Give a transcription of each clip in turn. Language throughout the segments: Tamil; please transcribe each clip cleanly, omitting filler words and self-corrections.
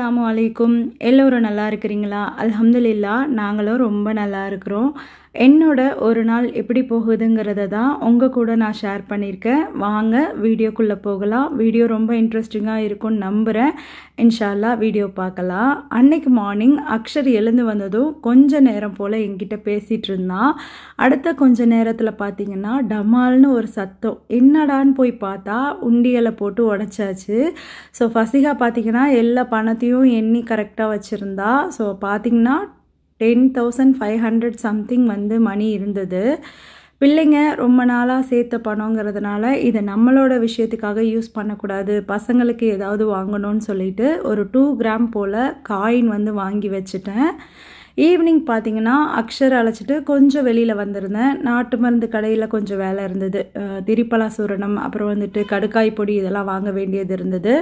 அஸ்ஸலாமு அலைக்கும். எல்லோரும் நல்லா இருக்கிறீங்களா? அல்ஹம்துலில்லாஹ் நாங்களும் ரொம்ப நல்லா இருக்கிறோம். என்னோட ஒரு நாள் எப்படி போகுதுங்கிறத தான் உங்கள் கூட நான் ஷேர் பண்ணியிருக்கேன். வாங்க வீடியோக்குள்ளே போகலாம். வீடியோ ரொம்ப இன்ட்ரெஸ்டிங்காக இருக்கும்னு நம்புகிறேன். இன்ஷா அல்லாஹ் வீடியோ பார்க்கலாம். அன்னைக்கு மார்னிங் அக்ஷர் எழுந்து வந்ததும் கொஞ்ச நேரம் போல் என்கிட்ட பேசிகிட்டு இருந்தான். அடுத்த கொஞ்ச நேரத்தில் பார்த்தீங்கன்னா டமால்னு ஒரு சத்தம். என்னடான்னு போய் பார்த்தா உண்டியலை போட்டு உடச்சாச்சு. ஸோ ஃபசிகா பார்த்தீங்கன்னா எல்லா பணத்தையும் எண்ணி கரெக்டாக வச்சுருந்தா. ஸோ பார்த்தீங்கன்னா 10,500 சம்திங் வந்து மணி இருந்தது. பிள்ளைங்க ரொம்ப நாளாக சேர்த்த பணங்கிறதுனால இதை நம்மளோட விஷயத்துக்காக யூஸ் பண்ணக்கூடாது, பசங்களுக்கு ஏதாவது வாங்கணும்னு சொல்லிட்டு ஒரு 2 கிராம் போல் காயின் வந்து வாங்கி வச்சுட்டேன். ஈவினிங் பார்த்தீங்கன்னா அக்ஷர் அழைச்சிட்டு கொஞ்சம் வெளியில் வந்திருந்தேன். நாட்டு மருந்து கடையில் கொஞ்சம் வேலை இருந்தது. திரிப்பலா சூரணம், அப்புறம் வந்துட்டு கடுக்காய் பொடி இதெல்லாம் வாங்க வேண்டியது இருந்தது.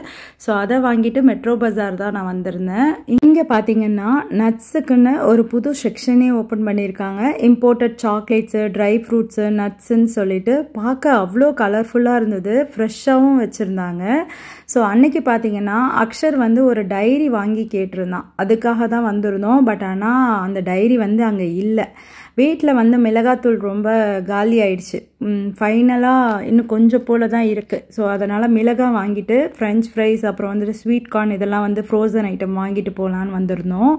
ஸோ அதை வாங்கிட்டு மெட்ரோ பஜார் தான் நான் வந்திருந்தேன். இங்கே பார்த்தீங்கன்னா நட்ஸுக்குன்னு ஒரு புது செக்ஷனே ஓப்பன் பண்ணியிருக்காங்க. இம்போர்ட்டட் சாக்லேட்ஸு, ட்ரை ஃப்ரூட்ஸு, நட்ஸுன்னு சொல்லிட்டு பார்க்க அவ்வளோ கலர்ஃபுல்லாக இருந்தது. ஃப்ரெஷ்ஷாகவும் வச்சுருந்தாங்க. ஸோ அன்னைக்கு பார்த்தீங்கன்னா அக்ஷர் வந்து ஒரு டைரி வாங்கி கேட்டிருந்தான். அதுக்காக தான் வந்திருந்தோம். பட் ஆனால் அந்த டைரி வந்து அங்கே இல்லை. வீட்டில் வந்து மிளகாத்தூள் ரொம்ப காலி ஆயிடுச்சு. ஃபைனலாக இன்னும் கொஞ்சம் போல தான் இருக்குது. ஸோ அதனால் மிளகாய் வாங்கிட்டு ஃப்ரெஞ்ச் ஃப்ரைஸ், அப்புறம் வந்துட்டு ஸ்வீட் கார்ன் இதெல்லாம் வந்து ஃப்ரோசன் ஐட்டம் வாங்கிட்டு போகலான்னு வந்திருந்தோம்.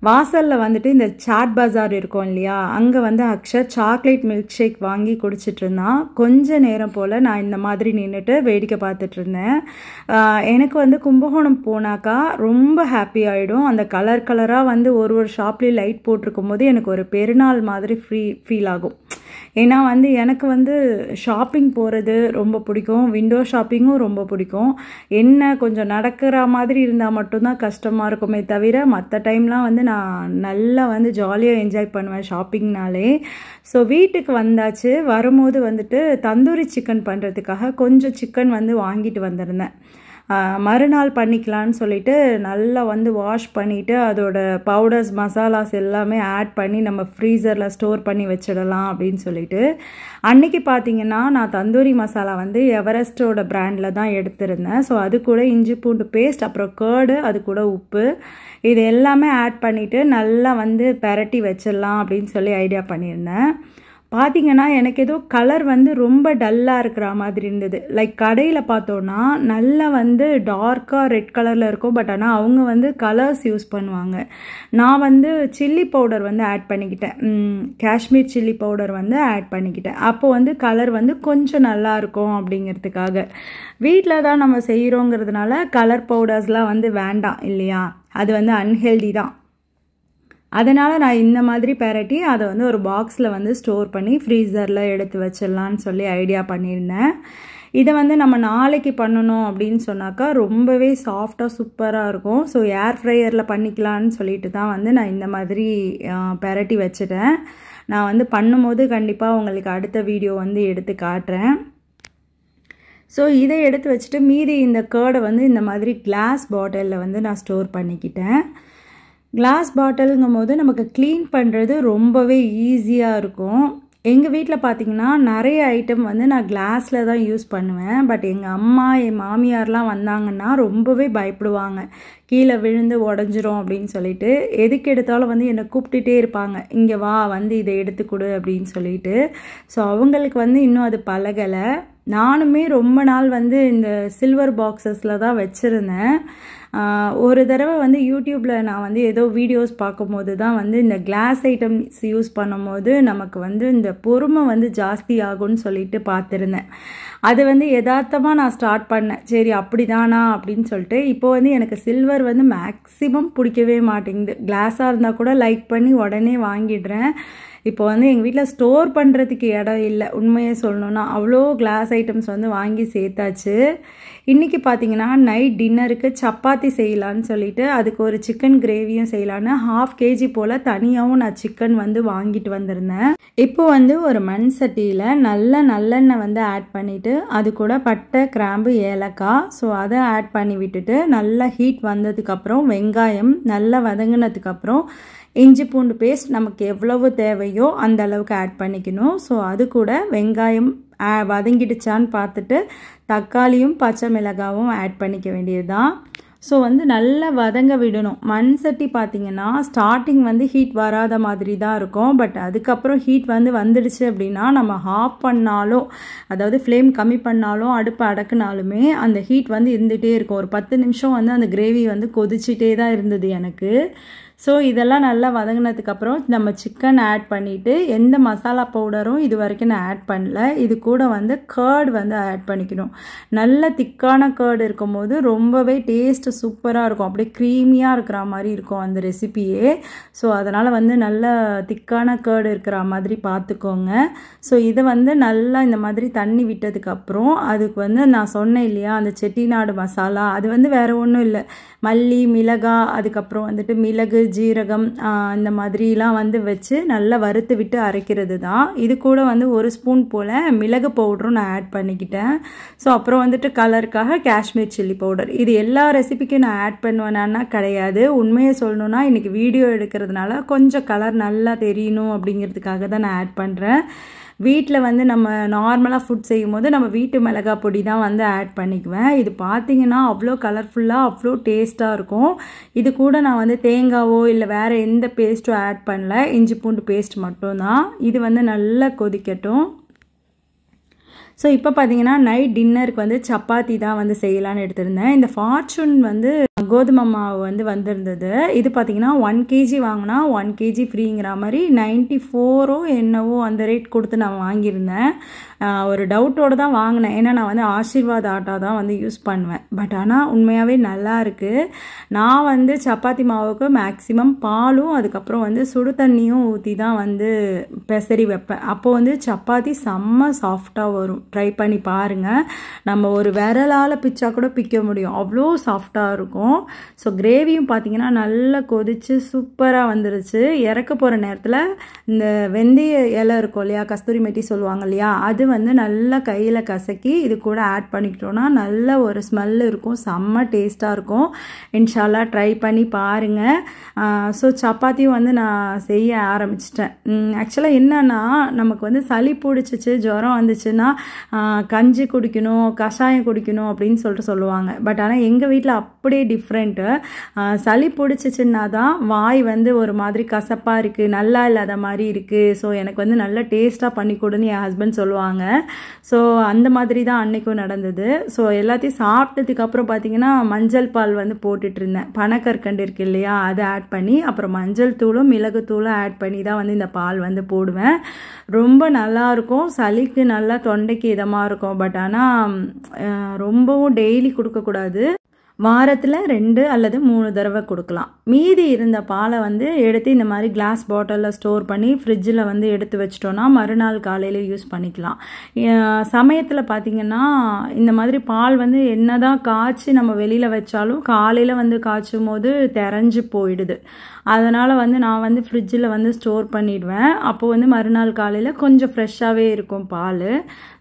வாசலில் வந்துட்டு இந்த சாட் பஜார் இருக்கும் இல்லையா, அங்கே வந்து அக்ஷர் சாக்லேட் மில்க் ஷேக் வாங்கி குடிச்சிட்டு இருந்தான். கொஞ்ச நேரம் போல் நான் இந்த மாதிரி நின்றுட்டு வேடிக்கை பார்த்துட்டு இருந்தேன். எனக்கு வந்து கும்பகோணம் போனாக்கா ரொம்ப ஹாப்பி ஆகிடும். அந்த கலர் கலராக வந்து ஒரு ஷாப்லேயும் லைட் போட்டிருக்கும் போது எனக்கு ஒரு பெருநாள் மாதிரி ஃபீல் ஆகும். ஏன்னா வந்து எனக்கு வந்து ஷாப்பிங் போகிறது ரொம்ப பிடிக்கும். விண்டோ ஷாப்பிங்கும் ரொம்ப பிடிக்கும். என்ன கொஞ்சம் நடக்கிற மாதிரி இருந்தால் மட்டும்தான் கஷ்டமாக இருக்குமே தவிர மற்ற டைம்லாம் வந்து நான் நல்லா வந்து ஜாலியாக என்ஜாய் பண்ணுவேன் ஷாப்பிங்னாலே. ஸோ வீட்டுக்கு வந்தாச்சு. வரும்போது வந்துட்டு தந்தூரி சிக்கன் பண்ணுறதுக்காக கொஞ்சம் சிக்கன் வந்து வாங்கிட்டு வந்திருந்தேன். மறுநாள் பண்ணிக்கலான்னு சொல்லிட்டு நல்லா வந்து வாஷ் பண்ணிவிட்டு அதோட பவுடர்ஸ், மசாலாஸ் எல்லாமே ஆட் பண்ணி நம்ம ஃப்ரீசரில் ஸ்டோர் பண்ணி வச்சிடலாம் அப்படின்னு சொல்லிட்டு அன்றைக்கி பார்த்தீங்கன்னா நான் தந்தூரி மசாலா வந்து எவரெஸ்ட்டோட பிராண்டில் தான் எடுத்திருந்தேன். ஸோ அது கூட இஞ்சி பூண்டு பேஸ்ட், அப்புறம் கேர்டு, அது கூட உப்பு, இது எல்லாமே ஆட் பண்ணிவிட்டு நல்லா வந்து பெரட்டி வச்சிடலாம் அப்படின்னு சொல்லி ஐடியா பண்ணியிருந்தேன். பார்த்தீங்கன்னா எனக்கு ஏதோ கலர் வந்து ரொம்ப டல்லாக இருக்கிற மாதிரி இருந்தது. லைக் கடையில் பார்த்தோன்னா நல்லா வந்து டார்க்காக ரெட் கலரில் இருக்கும். பட் ஆனால் அவங்க வந்து கலர்ஸ் யூஸ் பண்ணுவாங்க. நான் வந்து சில்லி பவுடர் வந்து ஆட் பண்ணிக்கிட்டேன். காஷ்மீர் சில்லி பவுடர் வந்து ஆட் பண்ணிக்கிட்டேன். அப்போ வந்து கலர் வந்து கொஞ்சம் நல்லா இருக்கும் அப்படிங்கிறதுக்காக. வீட்டில் தான் நம்ம செய்கிறோங்கிறதுனால கலர் பவுடர்ஸ்லாம் வந்து வேண்டாம் இல்லையா, அது வந்து அன்ஹெல்தி தான். அதனால் நான் இந்த மாதிரி பெரட்டி அதை வந்து ஒரு பாக்ஸில் வந்து ஸ்டோர் பண்ணி ஃப்ரீசரில் எடுத்து வச்சிடலான்னு சொல்லி ஐடியா பண்ணியிருந்தேன். இதை வந்து நம்ம நாளைக்கு பண்ணணும் அப்படின்னு சொன்னாக்கா ரொம்பவே சாஃப்டாக சூப்பராக இருக்கும். ஸோ ஏர் ஃப்ரையரில் பண்ணிக்கலான்னு சொல்லிட்டு தான் வந்து நான் இந்த மாதிரி பெரட்டி வச்சுட்டேன். நான் வந்து பண்ணும்போது கண்டிப்பாக உங்களுக்கு அடுத்த வீடியோ வந்து எடுத்து காட்டுறேன். ஸோ இதை எடுத்து வச்சுட்டு மீதி இந்த கேர்டை வந்து இந்த மாதிரி கிளாஸ் பாட்டிலில் வந்து நான் ஸ்டோர் பண்ணிக்கிட்டேன். கிளாஸ் பாட்டிலுங்கும் போது நமக்கு க்ளீன் பண்ணுறது ரொம்பவே ஈஸியாக இருக்கும். எங்கள் வீட்டில் பார்த்திங்கன்னா நிறைய ஐட்டம் வந்து நான் கிளாஸில் தான் யூஸ் பண்ணுவேன். பட் எங்கள் அம்மா, என் மாமியார்லாம் வந்தாங்கன்னா ரொம்பவே பயப்படுவாங்க, கீழே விழுந்து உடஞ்சிரும் அப்படின்னு சொல்லிட்டு. எதுக்கு எடுத்தாலும் வந்து என்னை கூப்பிட்டுட்டே இருப்பாங்க, இங்கே வா வந்து இதை எடுத்துக்கொடு அப்படின்னு சொல்லிட்டு. ஸோ அவங்களுக்கு வந்து இன்னும் அது பழகலை. நானுமே ரொம்ப நாள் வந்து இந்த சில்வர் பாக்ஸஸில் தான் வச்சுருந்தேன். ஒரு தடவை வந்து யூடியூப்பில் நான் வந்து ஏதோ வீடியோஸ் பார்க்கும்போது தான் வந்து இந்த கிளாஸ் ஐட்டம்ஸ் யூஸ் பண்ணும்போது நமக்கு வந்து இந்த பொறுமை வந்து ஜாஸ்தி ஆகும்னு சொல்லிட்டு பார்த்துருந்தேன். அது வந்து யதார்த்தமாக நான் ஸ்டார்ட் பண்ணேன். சரி அப்படி தானா அப்படின்னு சொல்லிட்டு. இப்போ வந்து எனக்கு சில்வர் வந்து மேக்ஸிமம் பிடிக்கவே மாட்டேங்குது. கிளாஸாக இருந்தால் கூட லைக் பண்ணி உடனே வாங்கிடுறேன். இப்போ வந்து எங்கள் வீட்டில் ஸ்டோர் பண்ணுறதுக்கு இடம் இல்லை. உண்மையை சொல்லணுன்னா அவ்வளோ கிளாஸ் ஐட்டம்ஸ் வந்து வாங்கி சேர்த்தாச்சு. இன்றைக்கி பார்த்தீங்கன்னா நைட் டின்னருக்கு சப்பாத்தி செய்யலான்னு சொல்லிட்டு அதுக்கு ஒரு சிக்கன் கிரேவியும் செய்யலான்னு 1/2 kg போல் தனியாகவும் நான் சிக்கன் வந்து வாங்கிட்டு வந்திருந்தேன். இப்போ வந்து ஒரு மண் சட்டியில் நல்லெண்ணெய் வந்து ஆட் பண்ணிவிட்டு அது கூட பட்டை, கிராம்பு, ஏலக்காய், ஸோ அதை ஆட் பண்ணி விட்டுட்டு நல்லா ஹீட் வந்ததுக்கப்புறம் வெங்காயம் நல்லா வதங்கினதுக்கப்புறம் இஞ்சி பூண்டு பேஸ்ட் நமக்கு எவ்வளவு தேவையோ அந்த அளவுக்கு ஆட் பண்ணிக்கணும். ஸோ அது கூட வெங்காயம் வதங்கிடுச்சான்னு பார்த்துட்டு தக்காளியும் பச்சை மிளகாவும் ஆட் பண்ணிக்க வேண்டியது தான். ஸோ வந்து நல்லா வதங்க விடணும். மண் சட்டி பார்த்திங்கன்னா ஸ்டார்டிங் வந்து ஹீட் வராத மாதிரி தான் இருக்கும். பட் அதுக்கப்புறம் ஹீட் வந்துடுச்சு அப்படின்னா நம்ம ஆஃப் பண்ணாலும், அதாவது ஃப்ளேம் கம்மி பண்ணாலும் அடுப்பை அடக்குனாலுமே அந்த ஹீட் வந்து இருந்துகிட்டே இருக்கும். ஒரு 10 நிமிஷம் வந்து அந்த கிரேவி வந்து கொதிச்சிட்டே தான் இருந்தது எனக்கு. ஸோ இதெல்லாம் நல்லா வதங்கினதுக்கப்புறம் நம்ம சிக்கன் ஆட் பண்ணிவிட்டு, எந்த மசாலா பவுடரும் இது வரைக்கும் நான் ஆட் பண்ணல. இது கூட வந்து கர்ட் வந்து ஆட் பண்ணிக்கணும். நல்ல திக்கான கர்டு இருக்கும்போது ரொம்பவே டேஸ்ட்டு சூப்பராக இருக்கும். அப்படியே க்ரீமியாக இருக்கிற மாதிரி இருக்கும் அந்த ரெசிபியே. ஸோ அதனால் வந்து நல்ல திக்கான கர்டு இருக்கிற மாதிரி பார்த்துக்கோங்க. ஸோ இதை வந்து நல்லா இந்த மாதிரி தண்ணி விட்டதுக்கப்புறம் அதுக்கு வந்து நான் சொன்னேன் இல்லையா, அந்த செட்டிநாடு மசாலா, அது வந்து வேறு ஒன்றும் இல்லை, மல்லி, மிளகாய், அதுக்கப்புறம் வந்துட்டு மிளகு, ஜீரகம், இந்த மாதிரிலாம் வந்து வச்சு நல்லா வறுத்து விட்டு அரைக்கிறது தான். இது கூட வந்து 1 ஸ்பூன் போல் மிளகு பவுடரும் நான் ஆட் பண்ணிக்கிட்டேன். ஸோ அப்புறம் வந்துட்டு கலருக்காக காஷ்மீர் சில்லி பவுடர். இது எல்லா ரெசிபிக்கும் நான் ஆட் பண்ணுவேன்னா கிடையாது. உண்மையை சொல்லணுன்னா இன்றைக்கி வீடியோ எடுக்கிறதுனால கொஞ்சம் கலர் நல்லா தெரியணும் அப்படிங்கிறதுக்காக தான் நான் ஆட் பண்ணுறேன். வீட்டில் வந்து நம்ம நார்மலாக ஃபுட் செய்யும் போது நம்ம வீட்டு மிளகாய் பொடி தான் வந்து ஆட் பண்ணிக்குவேன். இது பார்த்திங்கன்னா அவ்வளோ கலர்ஃபுல்லாக அவ்வளோ டேஸ்ட்டாக இருக்கும். இது கூட நான் வந்து தேங்காவோ இல்லை வேறு எந்த பேஸ்ட்டும் ஆட் பண்ணல, இஞ்சி பூண்டு பேஸ்ட் மட்டும்தான். இது வந்து நல்லா கொதிக்கட்டும். ஸோ இப்போ பார்த்தீங்கன்னா நைட் டின்னருக்கு வந்து சப்பாத்தி தான் வந்து செய்யலான்னு எடுத்திருந்தேன். இந்த ஃபார்ச்சூன் வந்து கோதுமை மாவு வந்து வந்திருந்தது. இது பார்த்தீங்கன்னா 1 kg வாங்கினா 1 kg ஃப்ரீங்கிற மாதிரி 94 என்னவோ அந்த ரேட் கொடுத்து நான் வாங்கியிருந்தேன். ஒரு டவுட்டோடு தான் வாங்கினேன். ஏன்னா நான் வந்து ஆசீர்வாத் ஆட்டா தான் வந்து யூஸ் பண்ணுவேன். பட் ஆனால் உண்மையாகவே நல்லா இருக்குது. நான் வந்து சப்பாத்தி மாவுக்கு மேக்ஸிமம் பாலும் அதுக்கப்புறம் வந்து சுடு தண்ணியும் ஊற்றி தான் வந்து பெசரி வைப்பேன். அப்போது வந்து சப்பாத்தி செம்ம சாஃப்டாக வரும். ட்ரை பண்ணி பாருங்கள். நம்ம ஒரு விரலால் பிச்சா கூட பிக்க முடியும், அவ்வளோ சாஃப்டாக இருக்கும். ஸோ கிரேவியும் பார்த்தீங்கன்னா நல்லா கொதிச்சு சூப்பராக வந்துருச்சு. இறக்க போகிற நேரத்தில் இந்த வெந்தய இலை இருக்கும் இல்லையா, கஸ்தூரி மெட்டி சொல்லுவாங்க இல்லையா, அது வந்து நல்லா கையில் கசக்கி இது கூட ஆட் பண்ணிக்கிட்டோன்னா நல்ல ஒரு ஸ்மெல் இருக்கும், செம்ம டேஸ்ட்டாக இருக்கும். இன்ஷால்லா ட்ரை பண்ணி பாருங்கள். ஸோ சப்பாத்தியும் வந்து நான் செய்ய ஆரம்பிச்சிட்டேன். ஆக்சுவலாக என்னன்னா, நமக்கு வந்து சளி பிடிச்சிச்சு, ஜுரம் வந்துச்சுன்னா கஞ்சி குடிக்கணும், கஷாயம் குடிக்கணும் அப்படின்னு சொல்லுவாங்க. பட் ஆனால் எங்கள் வீட்டில் அப்படியே டிஃப்ரெண்ட்டு. சளி பிடிச்சிச்சின்னா தான் வாய் வந்து ஒரு மாதிரி கசப்பாக இருக்குது, நல்லா இல்லாத மாதிரி இருக்குது. ஸோ எனக்கு வந்து நல்லா டேஸ்ட்டாக பண்ணி கொடுன்னு என் ஹஸ்பண்ட் சொல்லுவாங்க. ஸோ அந்த மாதிரி தான் அன்றைக்கும் நடந்தது. ஸோ எல்லாத்தையும் சாப்பிட்டதுக்கப்புறம் பார்த்தீங்கன்னா மஞ்சள் பால் வந்து போட்டுட்டு இருந்தேன். பனக்கற்கண்டு இருக்குது இல்லையா, அதை ஆட் பண்ணி அப்புறம் மஞ்சள் தூளும் மிளகுத்தூளும் ஆட் பண்ணி தான் வந்து இந்த பால் வந்து போடுவேன். ரொம்ப நல்லாயிருக்கும். சளிக்கு நல்லா தொண்டைக்கு இதமாக இருக்கும். பட் ஆனால் ரொம்பவும் டெய்லி கொடுக்கக்கூடாது. வாரத்தில் 2 அல்லது 3 தடவை கொடுக்கலாம். மீதி இருந்த பாலை வந்து எடுத்து இந்த மாதிரி கிளாஸ் பாட்டிலில் ஸ்டோர் பண்ணி ஃப்ரிட்ஜில் வந்து எடுத்து வச்சிட்டோன்னா மறுநாள் காலையில் யூஸ் பண்ணிக்கலாம். சமயத்தில் பார்த்திங்கன்னா இந்த மாதிரி பால் வந்து என்ன தான் காய்ச்சி நம்ம வெளியில் வச்சாலும் காலையில் வந்து காய்ச்சும் போது திரஞ்சு போயிடுது. அதனால் வந்து நான் வந்து ஃப்ரிட்ஜில் வந்து ஸ்டோர் பண்ணிடுவேன். அப்போது வந்து மறுநாள் காலையில் கொஞ்சம் ஃப்ரெஷ்ஷாகவே இருக்கும் பால்.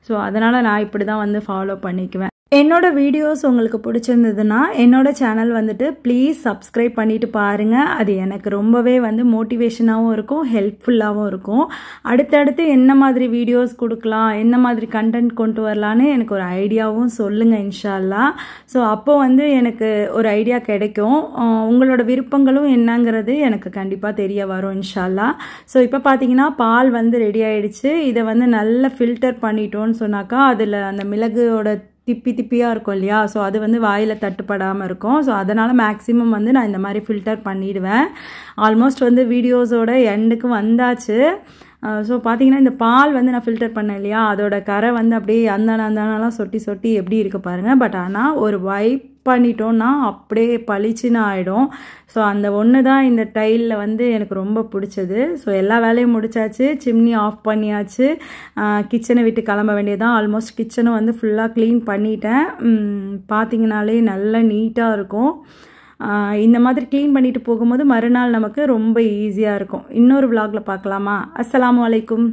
ஸோ அதனால் நான் இப்படி தான் வந்து ஃபாலோ பண்ணிக்குவேன். என்னோட வீடியோஸ் உங்களுக்கு பிடிச்சிருந்ததுன்னா என்னோட சேனல் வந்துட்டு ப்ளீஸ் சப்ஸ்கிரைப் பண்ணிவிட்டு பாருங்கள். அது எனக்கு ரொம்பவே வந்து மோட்டிவேஷனாகவும் இருக்கும், ஹெல்ப்ஃபுல்லாகவும் இருக்கும். அடுத்தடுத்து என்ன மாதிரி வீடியோஸ் கொடுக்கலாம், என்ன மாதிரி கண்டென்ட் கொண்டு வரலான்னு எனக்கு ஒரு ஐடியாவும் சொல்லுங்கள் இன்ஷா அல்லாஹ். ஸோ அப்போ வந்து எனக்கு ஒரு ஐடியா கிடைக்கும். உங்களோட விருப்பங்களும் என்னங்கிறது எனக்கு கண்டிப்பாக தெரிய வரும் இன்ஷா அல்லாஹ். ஸோ இப்போ பார்த்தீங்கன்னா பால் வந்து ரெடி ஆகிடுச்சு. இதை வந்து நல்லா ஃபில்டர் பண்ணிட்டோன்னு சொன்னாக்கா அதில் அந்த மிளகோட திப்பியாக இருக்கும் இல்லையா, ஸோ அது வந்து வாயில் தட்டுப்படாமல் இருக்கும். ஸோ அதனால் மேக்ஸிமம் வந்து நான் இந்த மாதிரி ஃபில்டர் பண்ணிவிடுவேன். ஆல்மோஸ்ட் வந்து வீடியோஸோட எண்டுக்கு வந்தாச்சு. ஸோ பார்த்தீங்கன்னா இந்த பால் வந்து நான் ஃபில்டர் பண்ணேன் இல்லையா, அதோட கரை வந்து அப்படியே அந்தானலாம் சொட்டி எப்படி இருக்கு பாருங்கள். பட் ஆனால் ஒரு வைப் பண்ணிட்டோன்னா அப்படியே பளிச்சுன்னு ஆகிடும். ஸோ அந்த ஒன்று தான் இந்த டைலில் வந்து எனக்கு ரொம்ப பிடிச்சது. ஸோ எல்லா வேலையும் முடிச்சாச்சு, சிம்னி ஆஃப் பண்ணியாச்சு, கிச்சனை விட்டு கிளம்ப வேண்டியதான். ஆல்மோஸ்ட் கிச்சனை வந்து ஃபுல்லாக க்ளீன் பண்ணிட்டேன். பார்த்தீங்கனாலே நல்லா நீட்டாக இருக்கும். இந்த மாதிரி க்ளீன் பண்ணிட்டு போகும்போது மறுநாள் நமக்கு ரொம்ப ஈஸியாக இருக்கும். இன்னொரு vlogல பார்க்கலாமா? அஸ்ஸலாமு அலைக்கும்.